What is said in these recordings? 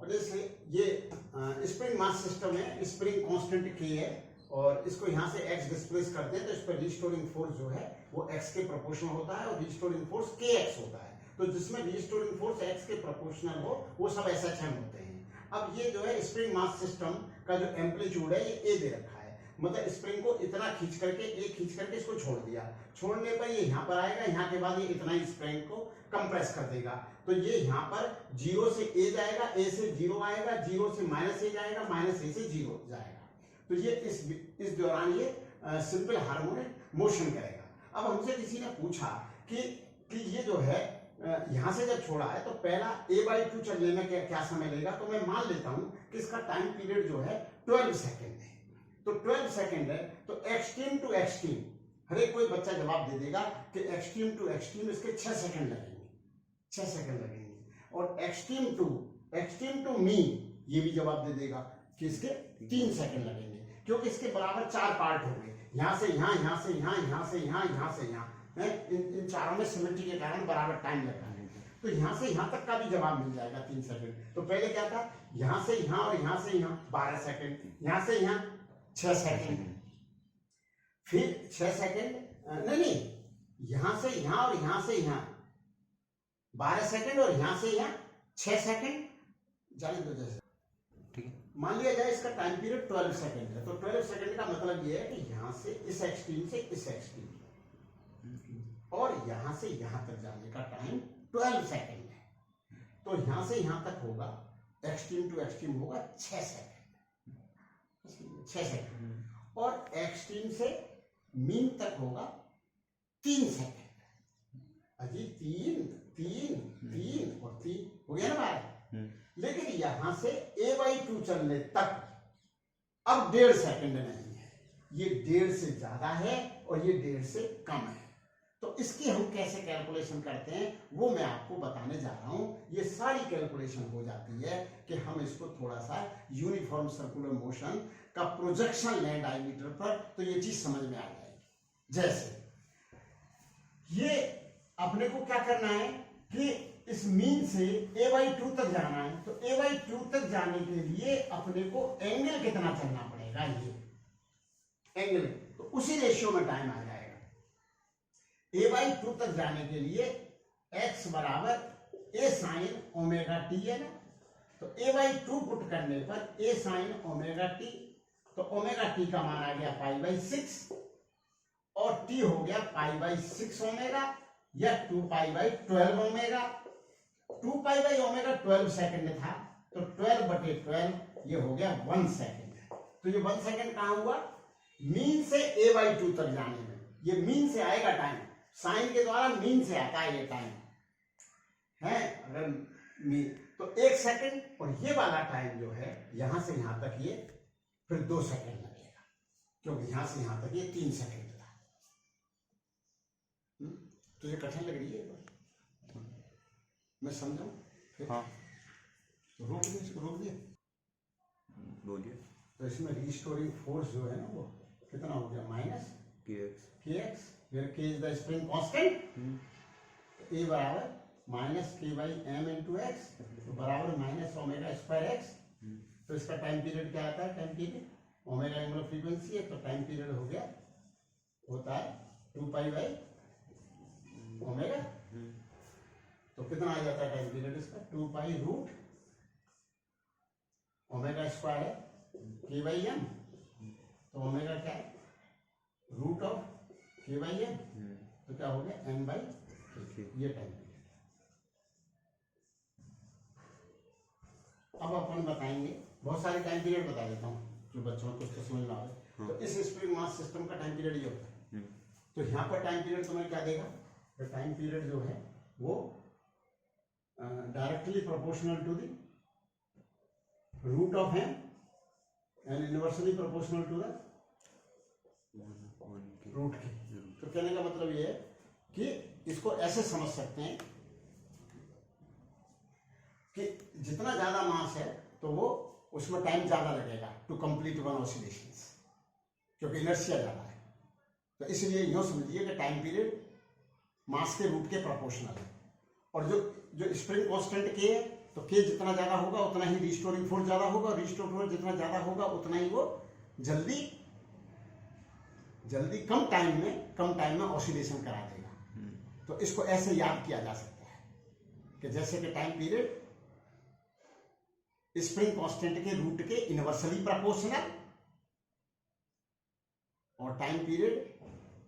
अपने से ये स्प्रिंग मास सिस्टम है, स्प्रिंग कांस्टेंट के है और इसको यहाँ से x डिस्प्लेस करते हैं तो इस पर रिस्टोरिंग फोर्स जो है वो x के प्रोपोर्शनल होता है और रिस्टोरिंग फोर्स kx होता है। तो जिसमें रिस्टोरिंग फोर्स x के प्रोपोर्शनल हो वो सब SHM होते हैं। अब ये जो है स्प्रिंग मास सिस्टम का जो एम्पलीट्यूड है ये a दे रखा है, मतलब स्प्रिंग को इतना खींच करके इसको छोड़ दिया, छोड़ने पर ये यहाँ पर आएगा, यहाँ के बाद ये इतना ही स्प्रिंग को कंप्रेस कर देगा। तो ये यहाँ पर 0 से a जाएगा, a से 0 आएगा, 0 से -a जाएगा, -a से 0 जाएगा। तो ये इस दौरान ये सिंपल हार्मोनिक मोशन करेगा। अब हमसे किसी ने पूछा कि ये जो है यहाँ से जब छोड़ा है तो पहला a/2 चलने में क्या समय लेगा, तो मैं मान लेता हूं कि इसका टाइम पीरियड जो है 12 सेकेंड है। तो 12 सेकेंड है तो एक्सट्रीम टू एक्सट्रीम हर एक कोई बच्चा जवाब दे देगा कि एक्सट्रीम टू एक्सट्रीम इसके 6 सेकेंड लगेंगे, 6 सेकेंड लगेंगे। और एक्सट्रीम टू मीन ये भी जवाब दे देगा कि इसके 3 सेकेंड लगेंगे, क्योंकि इसके बराबर 4 पार्ट हो गए, यहाँ से यहाँ, यहाँ से यहाँ, यहाँ से यहाँ, यहाँ से यहाँ, इन चारों में सिमेट्री के कारण बराबर टाइम लगा है। तो यहाँ से यहाँ तक का भी जवाब मिल जाएगा 3 सेकेंड। तो पहले क्या था, यहाँ से यहाँ और यहाँ से यहाँ 12 सेकेंड, यहाँ से यहाँ 6 सेकेंड, फिर 6 सेकेंड नहीं, यहाँ से यहाँ और यहाँ से यहाँ 12 सेकेंड और यहाँ से यहाँ 6 सेकेंड, जाने दो जैसे ठीक है। मान लिया जाए इसका टाइम पीरियड 12 सेकेंड है, तो 12 सेकेंड का मतलब ये है कि यहाँ से इस एक्सट्रीम से इस एक्सट्रीम और यहाँ से यहाँ तक जाने का टाइम 12 सेकेंड है। तो यहाँ से यहाँ तक होगा, एक्सट्रीम टू एक्सट्रीम होगा 6 सेकेंड, 6 सेकेंड, और एक्सट्रीम से मीन तक होगा 3 सेकेंड। अजी 3 और 3 हो गया ना बात। लेकिन यहां से a/2 चलने तक अब 1.5 सेकेंड नहीं है, ये 1.5 से ज्यादा है और ये 1.5 से कम है। तो इसकी हम कैसे कैलकुलेशन करते हैं वो मैं आपको बताने जा रहा हूं। ये सारी कैलकुलेशन हो जाती है कि हम इसको थोड़ा सा यूनिफॉर्म सर्कुलर मोशन का प्रोजेक्शन लें डायमीटर पर, तो ये चीज समझ में आ जाएगी। जैसे ये अपने को क्या करना है कि इस मीन से a/2 तक जाना है, तो a/2 तक जाने के लिए अपने को एंगल कितना चलना पड़ेगा, ये एंगल, तो उसी रेशियो में टाइम आ जाएगा। a/2 तक जाने के लिए x बराबर a sin ओमेगा t है ना, तो a/2 पुट करने पर a sin ओमेगा t, तो ओमेगा t का मान आ गया π/6 और t हो गया π/6 ओमेगा या 2π/12 ओमेगा। 2π/ओमेगा 12 सेकेंड था, तो 12/12 ये हो गया 1 सेकेंड। तो ये 1 सेकेंड कहां हुआ, मीन से a/2 तक जाने में। ये मीन से आएगा टाइम, साइन के द्वारा मीन से आता है ये टाइम है। अगर मीन तो 1 सेकेंड, और ये वाला टाइम जो है यहां से यहां तक ये फिर 2 सेकेंड लगेगा, क्योंकि यहां से यहां तक ये 3 सेकेंड था। तुझे कठिन लग रही है मैं समझाऊं फिर? हाँ। तो रोक दिए बोलिए। तो इसमें रिस्टोरिंग फोर्स जो है ना वो कितना हो गया, minus kx, where k is the spring constant, a बराबर -k/m into x, तो बराबर -ω²x। तो इसका टाइम पीरियड क्या आता है, time period omega angular frequency है, तो टाइम पीरियड हो गया होता है 2π/ω। तो कितना आ जाता है टाइम पीरियड इसका, 2π√ω² है k/m, तो ओमेगा क्या है, √k/m, तो क्या हो गया m/k, ये टाइम पीरियड। अब अपन बताएंगे, बहुत सारे टाइम पीरियड बता देता हूँ जो बच्चों को कुछ समझ में आए। तो इस स्प्रिंग मास सिस्टम का टाइम पीरियड ये होता है। तो यहाँ पर टाइम पीरियड तुम्हें क्या देगा, तो टाइम पीरियड जो है वो directly proportional to the √m and inversely proportional to the √k। तो कहने का मतलब ये है कि इसको ऐसे समझ सकते हैं कि जितना ज्यादा मास है तो वो उसमें टाइम ज्यादा लगेगा टू कंप्लीट वन ऑसिलेशंस, क्योंकि इनर्शिया ज्यादा है। तो इसलिए यूं समझिए कि टाइम पीरियड मास के रूट के प्रोपोर्शनल है, और जो स्प्रिंग कांस्टेंट के है तो के जितना ज्यादा होगा उतना ही रिस्टोरिंग फोर्स ज्यादा होगा, रिस्टोरिंग फोर्स जितना ज्यादा होगा उतना ही वो जल्दी कम टाइम में ऑसिलेशन करा देगा। तो इसको ऐसे याद किया जा सकता है कि जैसे कि टाइम पीरियड स्प्रिंग कांस्टेंट के रूट के इनवर्सली प्रोपोर्शनल और टाइम पीरियड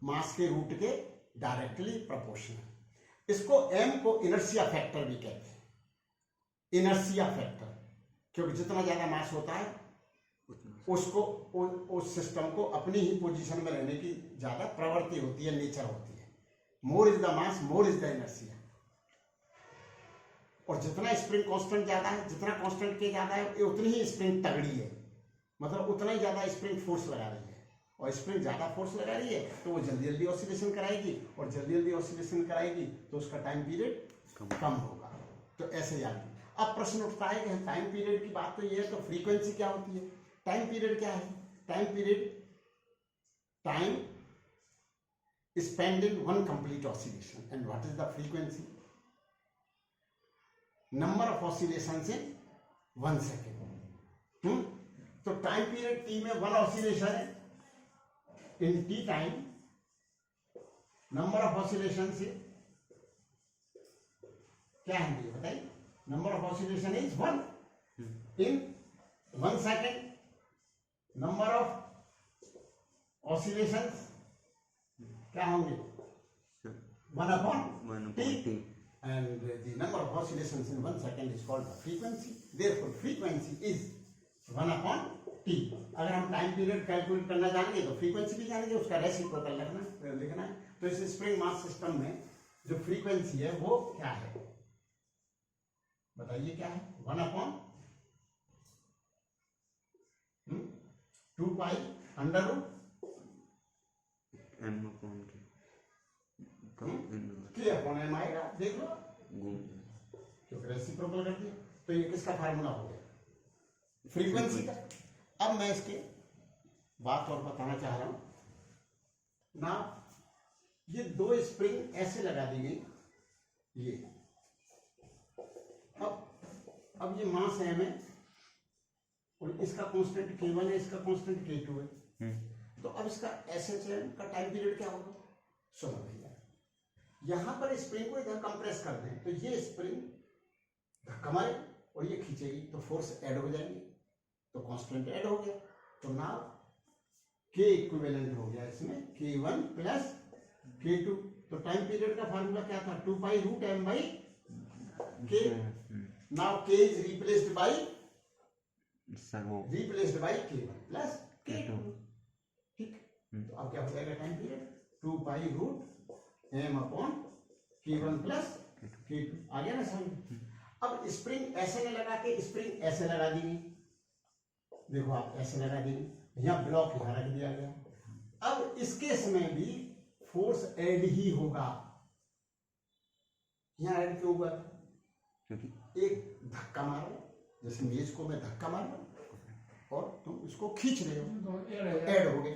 मास के रूट के डायरेक्टली प्रोपोर्शनल। इसको एम को इनर्शिया फैक्टर भी कहते हैं, इनर्शिया फैक्टर, क्योंकि जितना ज्यादा मास होता है उसको उस सिस्टम को अपनी ही पोजीशन में रहने की ज्यादा प्रवृत्ति होती है, नेचर होती है। More is the mass more is the inertia. और जितना स्प्रिंग कांस्टेंट ज्यादा है, जितना कांस्टेंट के ज्यादा है उतनी ही स्प्रिंग तगड़ी है, मतलब उतना ही ज्यादा स्प्रिंग फोर्स लगा रही है। और स्प्रिंग ज्यादा फोर्स लगा रही है तो वो जल्दी जल्दी ऑसिलेशन कराएगी, और जल्दी जल्दी ऑसिलेशन कराएगी तो उसका टाइम पीरियड कम होगा। तो ऐसे याद। अब प्रश्न उठता है कि टाइम पीरियड की बात तो ये है, तो फ्रीक्वेंसी क्या होती है? टाइम पीरियड क्या है? Time period time spend in one complete oscillation. And what is the frequency? Number of oscillations in 1 second. तो टाइम पीरियड टी में 1 ऑसिलेशन है, in T time number of oscillation से क्या है ये बताइए? Number of oscillation is 1 in 1 second. Number of oscillations क्या होंगे? 1 T, and the number of oscillations in 1 second is called the frequency. Therefore frequency is 1 t। अगर हम time period calculate करना जानेंगे तो फ्रीक्वेंसी भी जानेंगे, उसका रेसिप्रोकल लिखना है। तो इस स्प्रिंग मास सिस्टम में जो फ्रीक्वेंसी है वो क्या है बताइए? क्या है? 1/2 पाई अंडर रूट के अपॉन एम आएगा। देख लो क्योंकि रेसिप्रोकल कर दिया। तो ये किसका फार्मूला हो गया? फ्रीक्वेंसी का। अब मैं इसके बात और बताना चाह रहा हूं ना। ये 2 स्प्रिंग ऐसे लगा दी गई, ये अब ये मास एम है और इसका कांस्टेंट K1 है, इसका कांस्टेंट K2 है। तो अब इसका SHM का टाइम पीरियड क्या होगा? सुनो भैया, यहां पर स्प्रिंग को इधर कंप्रेस कर दें तो ये स्प्रिंग धक्का मारे और ये खींचेगी तो फोर्स ऐड हो जाएंगे, तो कांस्टेंट ऐड हो गया। तो नाउ K इक्विवेलेंट हो गया इसमें K1 प्लस K2। तो टाइम पीरियड का फार्मूला क्या था? 2 pi root M by K। Now K is replaced by K1 plus K2। ठीक, तो अब क्या हो जाएगा time period? 2 pi root M upon K1 plus K2। आ गया ना समझ? अब स्प्रिंग ऐसे में लगा के स्प्रिंग ऐसे लगा दी गई, देखो आप ऐसे लगा दी, यहाँ ब्लॉक यहाँ रख दिया गया। अब इस केस में भी फोर्स ऐड ही होगा। यहाँ ऐड क्यों हुआ? क्योंकि एक धक्का मारो, जैसे मेज को मैं धक्का मारूं और तुम इसको खींच रहे हो तो ऐड हो गए।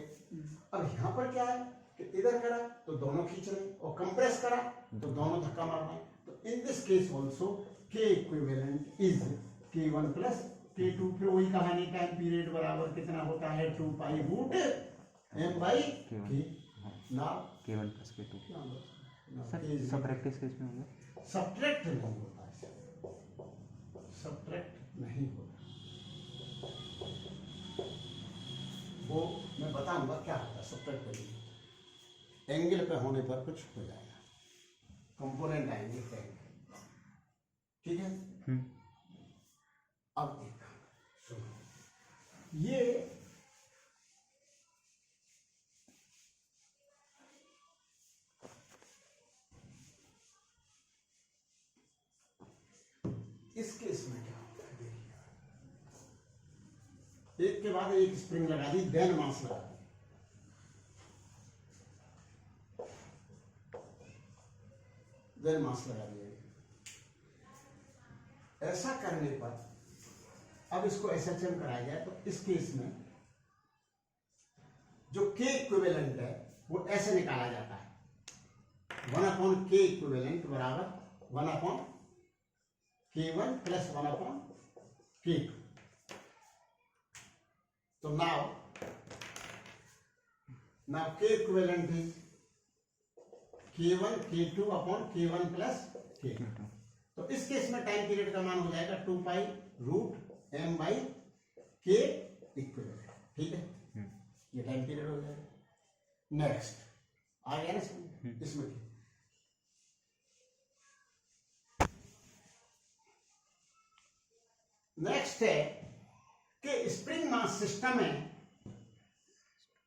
अब यहाँ पर क्या है कि इधर करा तो दोनों खींच रहे और कंप्रेस करा तो दोनों धक्का मार रहे। तो in this case also K equivalent is K1 plus K2। फिर वही कहानी, टाइम पीरियड बराबर कितना होता है? 2 pi root M by K। Now K1 plus K2 सब प्रैक्टिस केस में होगा। सब्ट्रैक्ट नहीं होता है, सब्ट्रैक्ट नहीं होता। वो मैं बताऊंगा क्या होता है सब्ट्रैक्ट करके। एंगल पे होने पर कुछ हो जाएगा, कंपोनेंट आएंगे एंगल। ठीक है। अब एक सुनो, ये इस केस में क्या होता है देखिए, एक के बाद एक स्प्रिंग लगा दी, देन मास लगा दी। देन मास लगा दिया। ऐसा करने पर अब इसको SHM कराया जाए तो इस केस में जो K इक्विवेलेंट है वो ऐसे निकाला जाता है, 1/K इक्विवेलेंट बराबर 1/, K1 plus 1 upon K2. So now K equivalent is K1 K2 upon K1 plus K2. तो इस केस में टाइम पीरियड का मान हो जाएगा 2 pi root m by K equivalent. ठीक है, ये टाइम पीरियड हो जाएगा। नेक्स्ट आ गया ना इसमें नेक्स्ट है कि स्प्रिंग मास सिस्टम में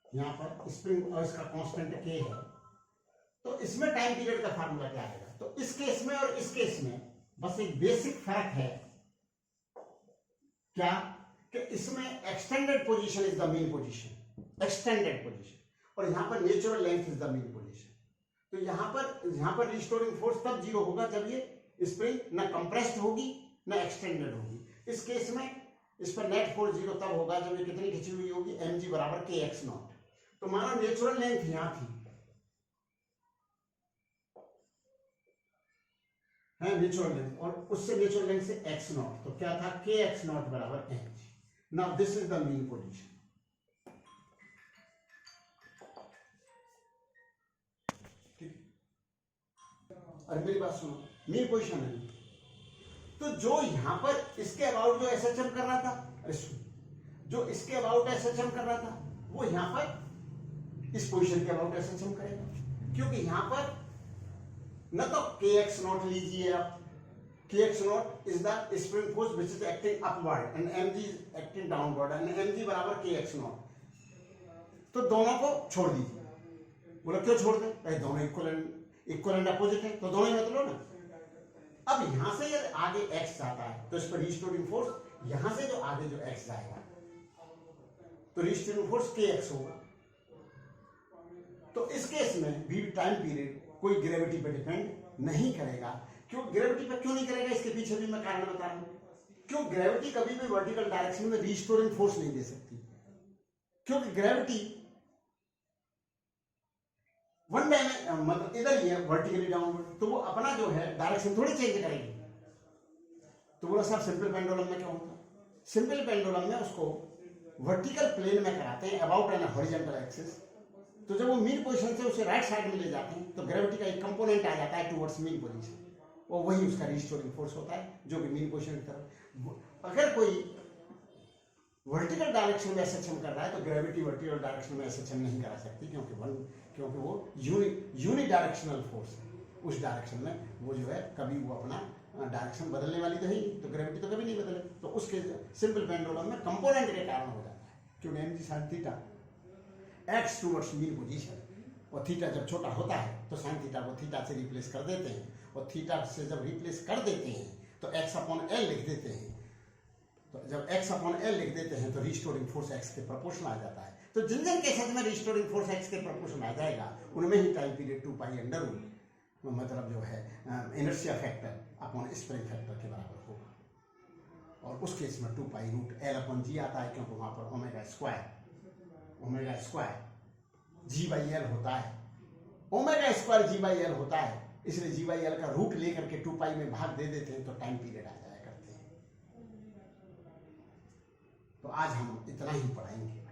यहां पर स्प्रिंग और इसका कांस्टेंट K है, तो इसमें टाइम पीरियड का फार्मूला क्या आएगा? तो इस केस में और इस केस में बस एक बेसिक फर्क है, क्या कि इसमें extended position is the main position, extended position, और यहां पर natural length is the main position. तो यहां पर रिस्टोरिंग फोर्स तब जीरो होगा जब ये स्प्रिंग ना कंप्रेस्ड होगी ना एक्सटेंडेड होगी। इस केस में इस पर नेट फोर्स जीरो तब होगा जब ये कितनी खिंची हुई होगी, mg बराबर kx नॉट। तो माना नेचुरल लेंथ यहां थी है, नेचुरल लेंथ, और उससे नेचुरल लेंथ से x नॉट, तो क्या था kx नॉट बराबर mg। Now this is the mean position. अरे मेरी बात सुनो, मीन पोजीशन है तो जो यहां पर इसके अबाउट जो एसएचएम कर रहा था, अरे जो इसके अबाउट एसएचएम कर रहा था वो यहां पर इस पोजीशन के अबाउट एसएचएम करेगा, क्योंकि यहां पर न तो kx नॉट लीजिए आप, kx not is the spring force which is acting upward and mg is acting downward and mg बराबर kx नॉट। तो दोनों को छोड़ दीजिए। बोला क्यों छोड़ दें? भाई दोनों इक्वल एंड अपोजिट है, तो दोनों ही मतलब ना। अब यहां से यदि आगे x जाता है तो इस पर रिस्टोरिंग फोर्स यहां से जो आगे जो x जाएगा तो रिस्टोरिंग फोर्स kx होगा। तो इस केस में भी टाइम पीरियड कोई ग्रेविटी पे डिपेंड नहीं करेगा। क्यों ग्रेविटी पे क्यों नहीं करेगा? इसके पीछे भी मैं कारण बता रहा हूं। क्यों ग्रेविटी कभी भी वर्टिकल डायरेक्शन में रिस्टोरिंग फोर्स नहीं दे सकती, क्योंकि ग्रेविटी वन डायमेंशन मतलब इधर ही है वर्टिकली डाउनवर्ड, तो वो अपना जो है डायरेक्शन थोड़ी चेंज करेगी। तो बोला साहब सिंपल पेंडुलम में क्या होता है? सिंपल पेंडुलम में उसको वर्टिकल प्लेन में कराते हैं अबाउट एन हॉरिजॉन्टल एक्सिस। तो जब वो मीन पोजीशन से उसे राइट साइड में ले जाते हैं तो ग्रेविटी का एक कंपोनेंट आ जाता है टुवर्ड्स मीन पोजीशन, और वही उसका रिस्टोरिंग फोर्स होता है जो कि मीन पोजीशन की तरफ। अगर कोई वर्टिकल डायरेक्शन में एसएचएम कर रहा है तो ग्रेविटी वर्टिकल डायरेक्शन में एसएचएम नहीं करा सकती, क्योंकि वो यूनि डायरेक्शनल फोर्स है। उस डायरेक्शन में वो जो है कभी वो अपना डायरेक्शन बदलने वाली तो है ही, तो ग्रेविटी तो कभी नहीं बदले। तो उसके सिंपल पेंडुलम में कंपोनेंट के कारण हो जाता है, क्योंकि mg sin theta x towards mean position, और थीटा जब छोटा होता है तो साइन थीटा को थीटा से रिप्लेस कर देते हैं, और थीटा से जब रिप्लेस कर देते हैं तो x अपॉन एल लिख देते हैं। तो जब x अपॉन एल लिख देते हैं तो रिस्टोरिंग फोर्स x के प्रोपोर्शनल आ जाता है। तो जिन जिन केसेस में रिस्टोरिंग फोर्स x के प्रोपोर्शनल आ जाएगा उनमें ही time period 2 pi under root मतलब जो है inertia factor upon spring factor के बराबर होगा। और उस केस में 2 pi root l upon g आता है, क्योंकि वहां पर omega square g by l होता है, omega square g by l होता है, इसलिए जी बाई एल का रूट लेकर के 2 पाई में भाग दे देते हैं तो टाइम पीरियड आ जाया करते हैं। तो आज हम इतना ही पढ़ाएंगे।